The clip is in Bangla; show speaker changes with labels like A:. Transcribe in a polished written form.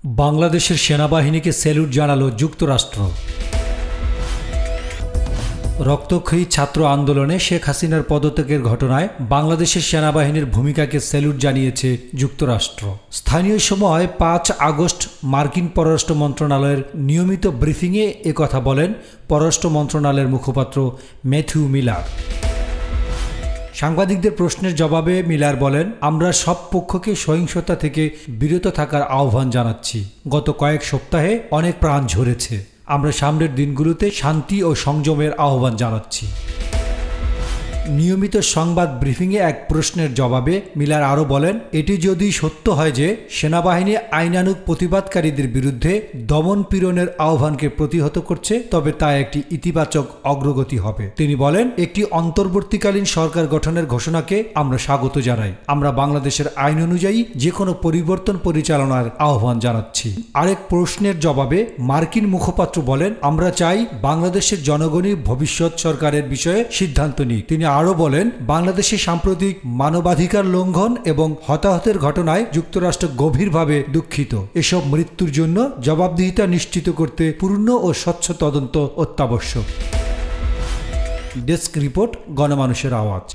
A: বাংলাদেশের সেনাবাহিনীকে স্যালুট জানালো যুক্তরাষ্ট্র। রক্তক্ষয়ী ছাত্র আন্দোলনে শেখ হাসিনার পদত্যাগের ঘটনায় বাংলাদেশের সেনাবাহিনীর ভূমিকাকে স্যালুট জানিয়েছে যুক্তরাষ্ট্র। স্থানীয় সময় ৫ আগস্ট মার্কিন পররাষ্ট্র মন্ত্রণালয়ের নিয়মিত ব্রিফিংয়ে একথা বলেন পররাষ্ট্র মন্ত্রণালয়ের মুখপাত্র ম্যাথিউ মিলার। সাংবাদিকদের প্রশ্নের জবাবে মিলার বলেন, আমরা সব পক্ষকে সহিংসতা থেকে বিরত থাকার আহ্বান জানাচ্ছি। গত কয়েক সপ্তাহে অনেক প্রাণ ঝরেছে। আমরা সামনের দিনগুলোতে শান্তি ও সংযমের আহ্বান জানাচ্ছি। নিয়মিত সংবাদ ব্রিফিংয়ে এক প্রশ্নের জবাবে মিলার আরও বলেন, এটি যদি সত্য হয় যে সেনাবাহিনী আইনানুগ প্রতিবাদকারীদের বিরুদ্ধে দমন পীড়নের আহ্বানকে প্রতিহত করছে, তবে তা একটি ইতিবাচক অগ্রগতি হবে। তিনি বলেন, একটি অন্তর্বর্তীকালীন সরকার গঠনের ঘোষণাকে আমরা স্বাগত জানাই। আমরা বাংলাদেশের আইন অনুযায়ী যে কোনো পরিবর্তন পরিচালনার আহ্বান জানাচ্ছি। আরেক প্রশ্নের জবাবে মার্কিন মুখপাত্র বলেন, আমরা চাই বাংলাদেশের জনগণই ভবিষ্যৎ সরকারের বিষয়ে সিদ্ধান্ত নিক। তিনি আরও বলেন, বাংলাদেশে সাম্প্রতিক মানবাধিকার লঙ্ঘন এবং হতাহতের ঘটনায় যুক্তরাষ্ট্র গভীরভাবে দুঃখিত। এসব মৃত্যুর জন্য জবাবদিহিতা নিশ্চিত করতে পূর্ণ ও স্বচ্ছ তদন্ত অত্যাবশ্যক। ডেস্ক রিপোর্ট, গণমানুষের আওয়াজ।